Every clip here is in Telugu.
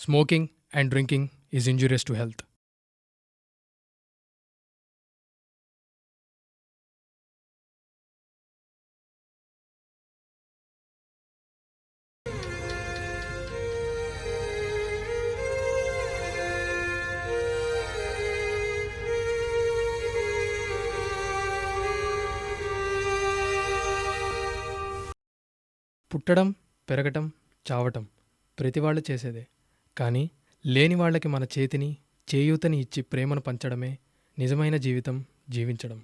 Smoking and drinking is injurious to health. పుట్టడం, పెరగటం, చావటం ప్రతివాళ్ళు చేసేదే. కానీ లేని వాళ్ళకి మన చేతిని, చేయూతని ఇచ్చి ప్రేమను పంచడమే నిజమైన జీవితం జీవించడం.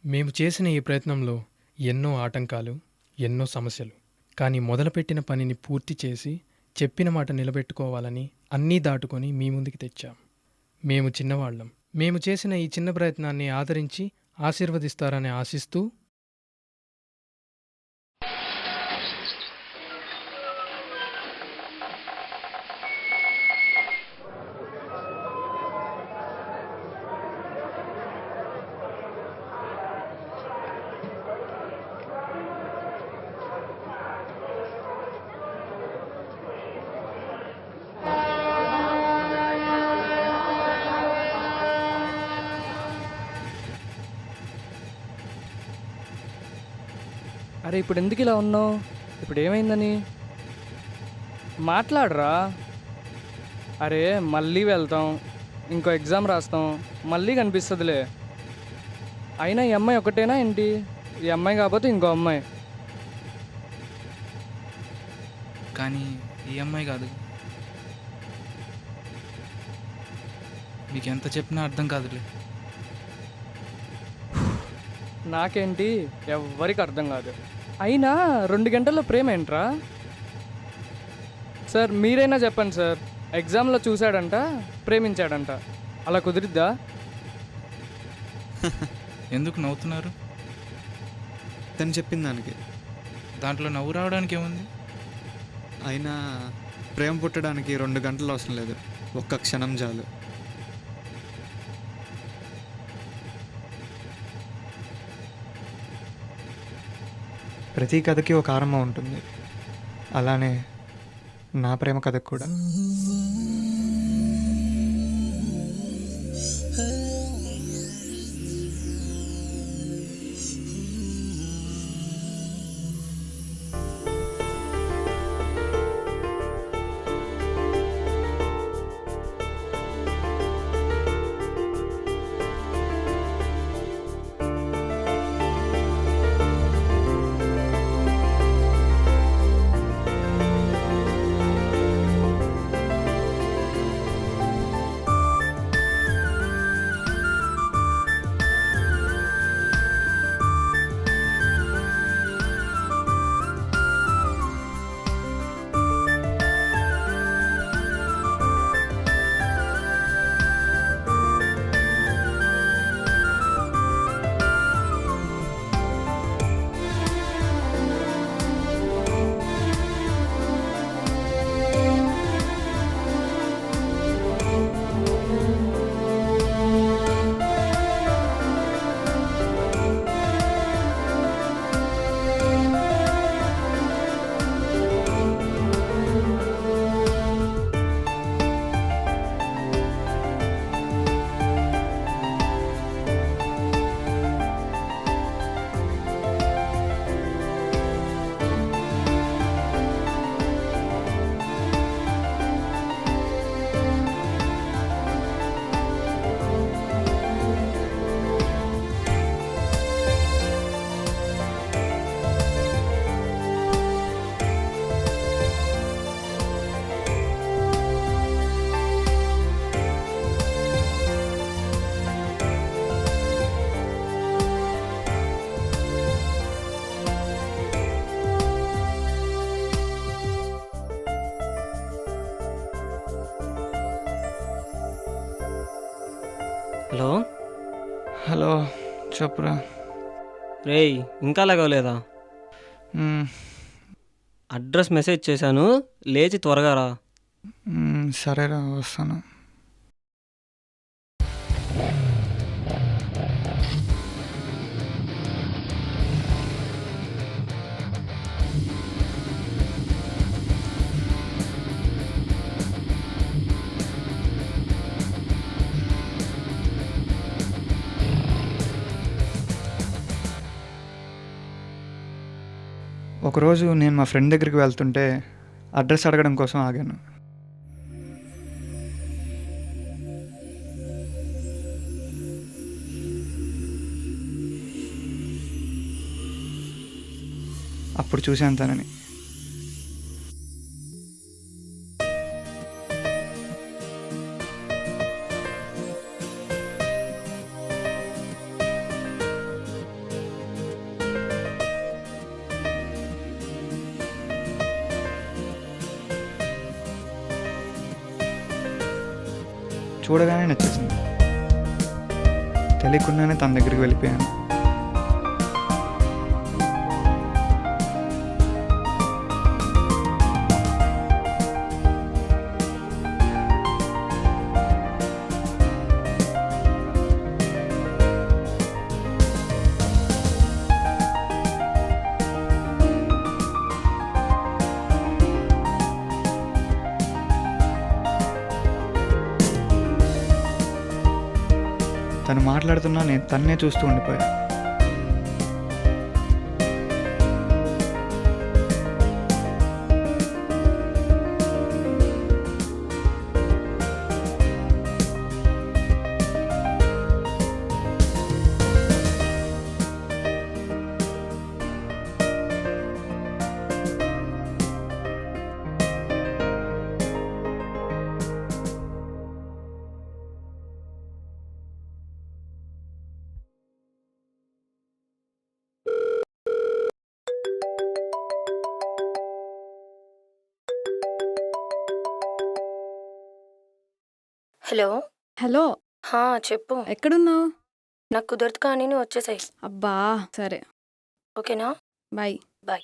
మేము చేసిన ఈ ప్రయత్నంలో ఎన్నో ఆటంకాలు, ఎన్నో సమస్యలు. కానీ మొదలుపెట్టిన పనిని పూర్తి చేసి చెప్పిన మాట నిలబెట్టుకోవాలని అన్నీ దాటుకొని మీ ముందుకి తెచ్చాం. మేము చిన్నవాళ్ళం. మేము చేసిన ఈ చిన్న ప్రయత్నాన్ని ఆదరించి ఆశీర్వదిస్తారని ఆశిస్తూ అరే ఇప్పుడు ఎందుకు ఇలా ఉన్నావు? ఇప్పుడు ఏమైందని మాట్లాడరా. అరే మళ్ళీ వెళ్తాం, ఇంకో ఎగ్జామ్ రాస్తాం, మళ్ళీ కనిపిస్తుందిలే. అయినా ఈ అమ్మాయి ఒకటేనా ఏంటి? ఈ అమ్మాయి కాకపోతే ఇంకో అమ్మాయి. కానీ ఈ అమ్మాయి కాదు. మీకు ఎంత చెప్పినా అర్థం కాదులే. నాకేంటి ఎవ్వరికి అర్థం కాదు. అయినా 2 గంటల్లో ప్రేమ ఏంట్రా? సార్ మీరైనా చెప్పండి సార్. ఎగ్జామ్లో చూశాడంట, ప్రేమించాడంట, అలా కుదిరిద్దా? ఎందుకు నవ్వుతున్నారు? తను చెప్పిన దానికి దాంట్లో నవ్వు రావడానికి ఏముంది? అయినా ప్రేమ పుట్టడానికి 2 గంటలు అవసరం లేదు, ఒక్క క్షణం చాలు. ప్రతి కథకి ఒక ఆరంభం ఉంటుంది, అలానే నా ప్రేమ కథకు కూడా. హలో హలో చెప్పురా. రేయ్ ఇంకా లేగలేదా? మ్మ్, అడ్రస్ మెసేజ్ చేశాను, లేచి త్వరగా రా. సరేరా వస్తాను. ఒకరోజు నేను మా ఫ్రెండ్ దగ్గరికి వెళ్తుంటే అడ్రస్ అడగడం కోసం ఆగాను. అప్పుడు చూశాను తనని. చూడగానే నచ్చేసింది. తెలియకుండానే తన దగ్గరికి వెళ్ళిపోయాను. తను మాట్లాడుతున్నా నేను తన్నే చూస్తూ ఉండిపోయా. హలో. హలో, చెప్పు. ఎక్కడున్నావు? నాకు కుదరదు కానీ నువ్వు వచ్చేసాయి. అబ్బా సరే, ఓకేనా? బాయ్. బాయ్.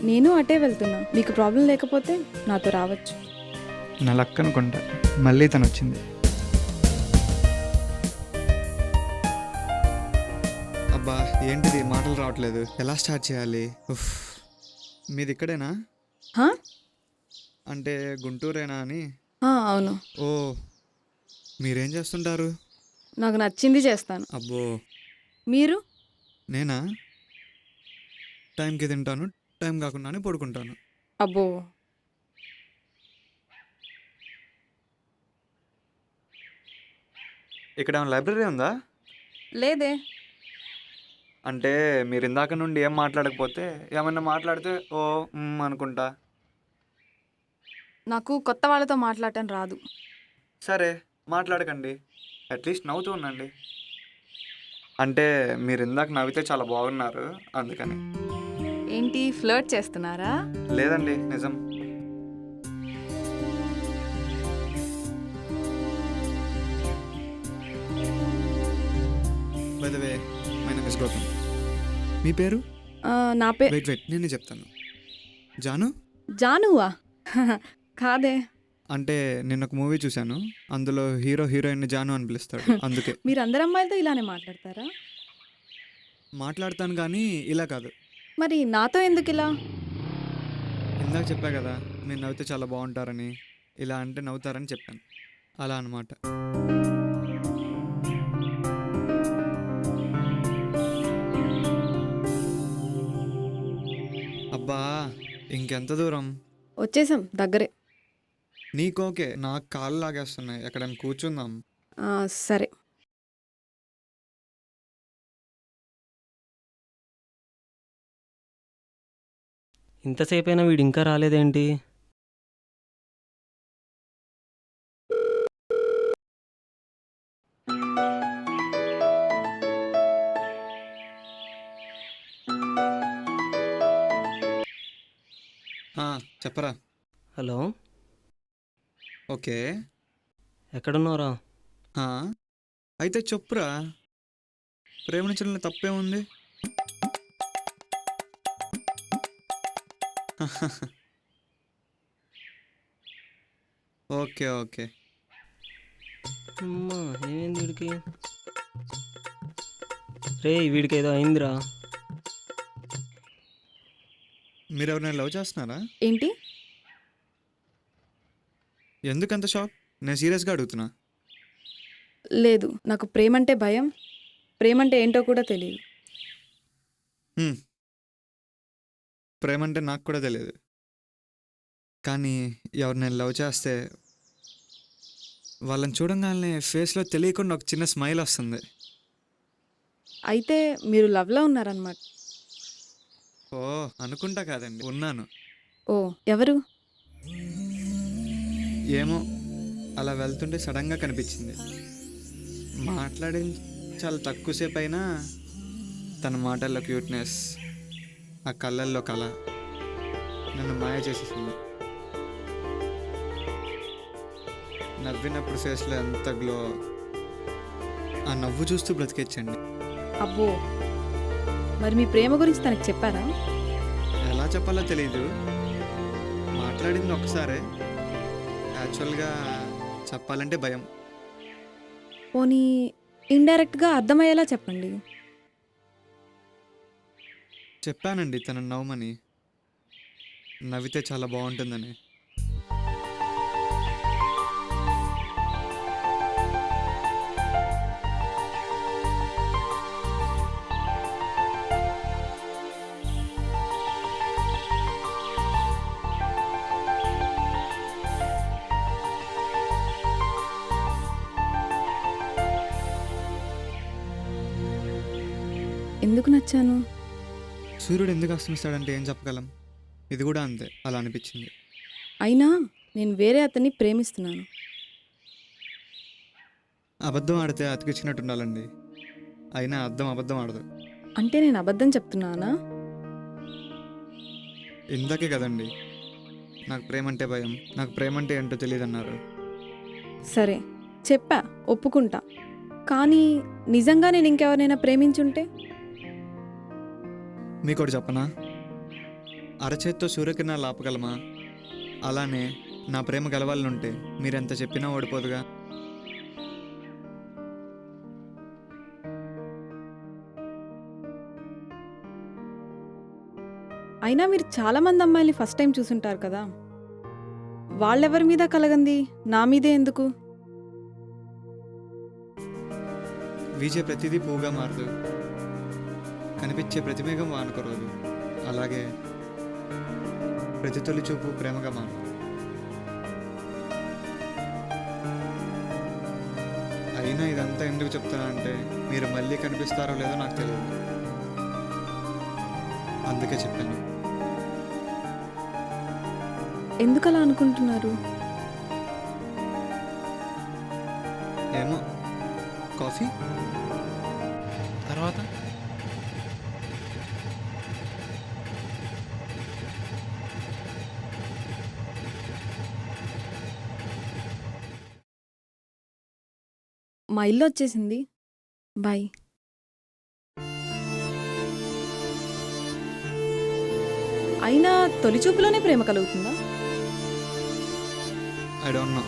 నేను అటే వెళ్తున్నా, మీకు ప్రాబ్లం లేకపోతే నాతో రావచ్చు. నా లక్ అనుకుంటా, మళ్ళీ తను వచ్చింది. అబ్బా ఏంటిది మాటలు రావట్లేదు, ఎలా స్టార్ట్ చేయాలి? ఉఫ్. మీది ఇక్కడేనా? హా? అంటే గుంటూరేనా అని. అవును, ఓ, మీరేం చేస్తుంటారు? నాకు నచ్చింది చేస్తాను. అబ్బో. మీరు? నేనా? టైంకి తింటాను, టైం కాకుండానే పడుకుంటాను. అబ్బో. ఇక్కడ ఏమైనా లైబ్రరీ ఉందా? లేదే. అంటే మీరు ఇందాక నుండి ఏం మాట్లాడకపోతే ఏమన్నా మాట్లాడితే ఓ అనుకుంటా. నాకు కొత్త వాళ్ళతో మాట్లాడటం రాదు. సరే మాట్లాడకండి, అట్లీస్ట్ నవ్వుతూ ఉండండి. అంటే మీరు ఇందాక నవ్వితే చాలా బాగున్నారు అందుకని. ఏంటి ఫ్లర్ట్ చేస్తున్నారా? లేదండి, నిజం. By the way, my name is Gautam. మీ పేరు? నా పేరు వెయిట్ నేనే చెప్తాను. జాను? జానువా? కాదే. అంటే నేను ఒక మూవీ చూశాను, అందులో హీరో హీరోయిన్ జాను అని పిలుస్తాడు, అందుకే. మీరు అందరు అమ్మాయిలతో ఇలానే మాట్లాడతారా? మాట్లాడతాను కానీ ఇలా కాదు. మరి నాతో ఎందుకు ఇలా? ఇందాక చెప్పా కదా మీరు నవ్వితే చాలా బాగుంటారని, ఇలా అంటే నవ్వుతారని చెప్పాను, అలా అన్నమాట. అబ్బా ఇంకెంత దూరం? వచ్చేసాం, దగ్గరే. నీకోకే, నాకు కాళ్ళు లాగేస్తున్నాయి, ఎక్కడైనా కూర్చుందాం. సరే. ఇంతసేపైనా వీడు ఇంకా రాలేదేంటి? చెప్పరా. Hello, okay. ఎక్కడున్నావురా? ఆ, అయితే చెప్పురా. ప్రేమించడంలో తప్పే ఉంది. Okay okay. అమ్మా, ఏమైంది వీడికి? రే, వీడికి ఏదో అయిందిరా. మీరు ఎవరైనా లవ్ చేస్తున్నారా? ఏంటి? ఎందుకంత షాక్? నేను సీరియస్గా అడుగుతున్నా. లేదు, నాకు ప్రేమంటే భయం. ప్రేమంటే ఏంటో కూడా తెలియదు. ప్రేమ అంటే నాకు కూడా తెలియదు. కానీ ఎవరినైనా లవ్ చేస్తే వాళ్ళని చూడంగానే ఫేస్లో తెలియకుండా ఒక చిన్న స్మైల్ వస్తుంది. అయితే మీరు లవ్లో ఉన్నారనమాట. ఓ, అనుకుంటా కాదండి, ఉన్నాను. ఓ, ఎవరు? ఏమో, అలా వెళ్తుంటే సడన్గా కనిపించింది. మాట్లాడి చాలా తక్కువసేపు అయినా తన మాటల్లో క్యూట్నెస్, ఆ కళ్ళల్లో కళ నన్ను మాయ చేసేసింది. నవ్వినప్పుడు ఫేస్లో ఎంత గ్లో, ఆ నవ్వు చూస్తూ బ్రతికేచ్చండి. అబ్బో, మరి మీ ప్రేమ గురించి తనకి చెప్పారా? ఎలా చెప్పాలో తెలీదు. మాట్లాడింది ఒకసారే. యాక్చువల్గా చెప్పాలంటే భయం. పోనీ ఇండైరెక్ట్గా అర్థమయ్యేలా చెప్పండి. చెప్పానండి తనను నవ్వమని, నవ్వితే చాలా బాగుంటుందని. ఎందుకు నచ్చాను? సూర్యుడు ఎందుకు అస్తమిస్తాడంటే ఏం చెప్పగలం. ఇది కూడా అంతే, అలా అనిపించింది. అయినా నేను వేరే అతన్ని ప్రేమిస్తున్నాను. అబద్ధం ఆడితే అతికిచ్చినట్టు ఉండాలండి. అయినా అర్థం అబద్ధం ఆడదు. అంటే నేను అబద్ధం చెప్తున్నానా? ఇందాకే కదండి నాకు ప్రేమ అంటే భయం, నాకు ప్రేమ అంటే ఏంటో తెలియదు అన్నారు. సరే, చెప్పా, ఒప్పుకుంటా. కానీ నిజంగా నేను ఇంకెవరైనా ప్రేమించుంటే? మీకోటి చెప్పనా? అరచేత్తో సూర్యకిరణాలు ఆపగలమా? అలానే నా ప్రేమ గెలవాలనుంటే మీరెంత చెప్పినా ఓడిపోదుగా. అయినా మీరు చాలా మంది అమ్మాయిల్ని ఫస్ట్ టైం చూసుంటారు కదా. వాళ్ళెవరి మీద కలగంది, నా మీదే ఎందుకు? వీచే ప్రతిదీ పువ్వుగా మారదు, కనిపించే ప్రతి మేఘం వానుకోరదు. అలాగే ప్రతి తొలి చూపు ప్రేమగా మారదు. అయినా ఇదంతా ఎందుకు చెప్తున్నా అంటే మీరు మళ్ళీ కనిపిస్తారో లేదో నాకు తెలియదు, అందుకే చెప్పాను. ఎందుకలా అనుకుంటున్నారు? ఏమో. కాఫీ? తర్వాత మా ఇల్లు వచ్చేసింది. బాయ్. అయినా తొలి చూపులోనే ప్రేమ కలుగుతుందా? I don't know.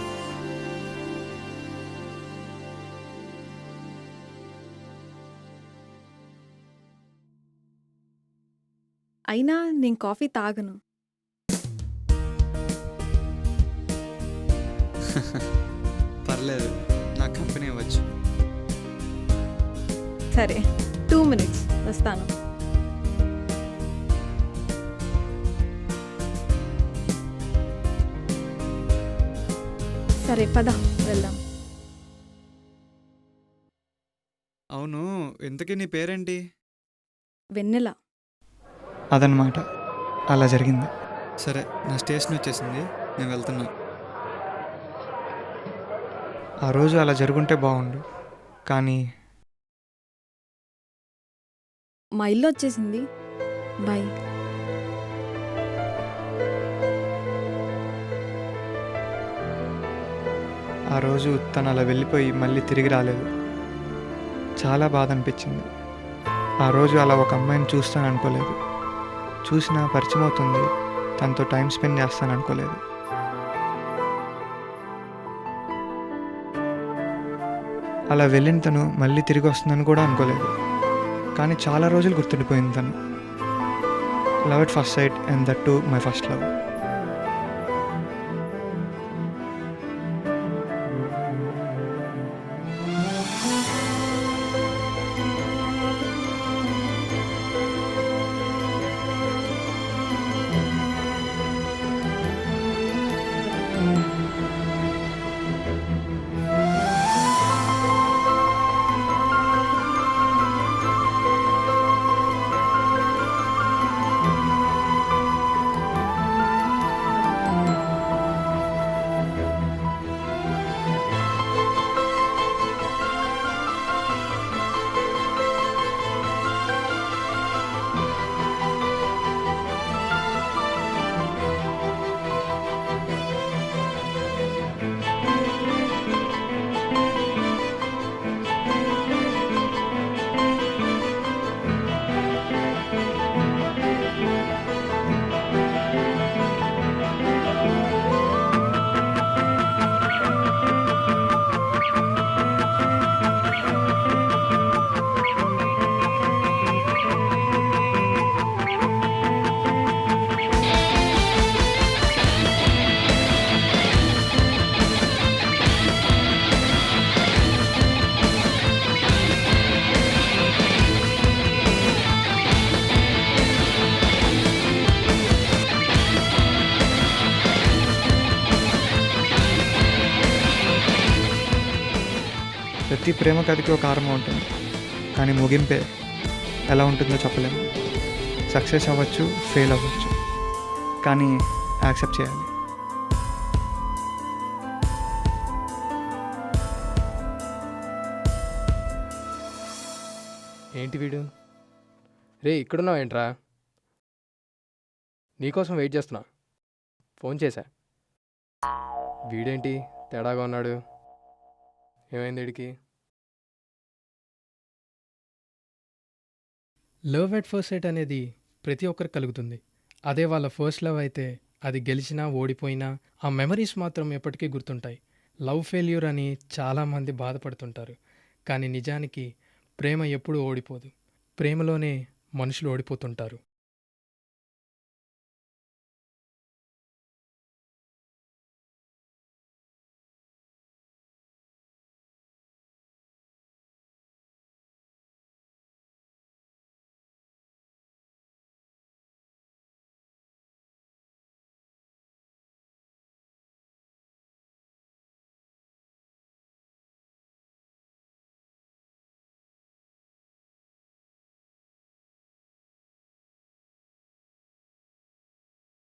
అయినా నేను కాఫీ తాగను. పర్లేదు, నా కంపెనీ ఇవ్వచ్చు. సరే, 2 minutes వస్తాను. సరే, పద వెళ్దాం. అవును, ఇంతకీ నీ పేరేంటి? వెన్నెల. అదనమాట, అలా జరిగింది. సరే, నా స్టేషన్ వచ్చేసింది, నేను వెళ్తున్నా. ఆ రోజు అలా జరుగుంటే బాగుండు, కానీ మా ఇల్లు వచ్చేసింది. బాయ్. ఆ రోజు తను అలా వెళ్ళిపోయి మళ్ళీ తిరిగి రాలేదు. చాలా బాధ అనిపించింది. ఆ రోజు అలా ఒక అమ్మాయిని చూస్తాను అనుకోలేదు. చూసినా పరిచయం అవుతుంది, తనతో టైం స్పెండ్ చేస్తాను అనుకోలేదు. అలా వెళ్ళిన తను మళ్ళీ తిరిగి వస్తుందని కూడా అనుకోలేదు. కానీ చాలా రోజులు గుర్తుండిపోయింది తను. Love at first sight and that to my first love. ప్రతి ప్రేమ కథకి ఒక ఆరంభం ఉంటుంది, కానీ ముగింపే ఎలా ఉంటుందో చెప్పలేము. సక్సెస్ అవ్వచ్చు, ఫెయిల్ అవ్వచ్చు, కానీ యాక్సెప్ట్ చేయాలి. ఏంటి వీడు? రే ఇక్కడున్నావు ఏంట్రా? నీకోసం వెయిట్ చేస్తున్నా. ఫోన్ చేశా. వీడేంటి తేడాగా ఉన్నాడు? ఏమైంది వీడికి? లవ్ ఎట్ ఫస్ట్ సైట్ అనేది ప్రతి ఒక్కరికి కలుగుతుంది. అదే వాళ్ళ ఫస్ట్ లవ్ అయితే అది గెలిచినా ఓడిపోయినా ఆ మెమరీస్ మాత్రం ఎప్పటికీ గుర్తుంటాయి. లవ్ ఫెయిల్యూర్ అని చాలామంది బాధపడుతుంటారు, కానీ నిజానికి ప్రేమ ఎప్పుడూ ఓడిపోదు. ప్రేమలోనే మనుషులు ఓడిపోతుంటారు.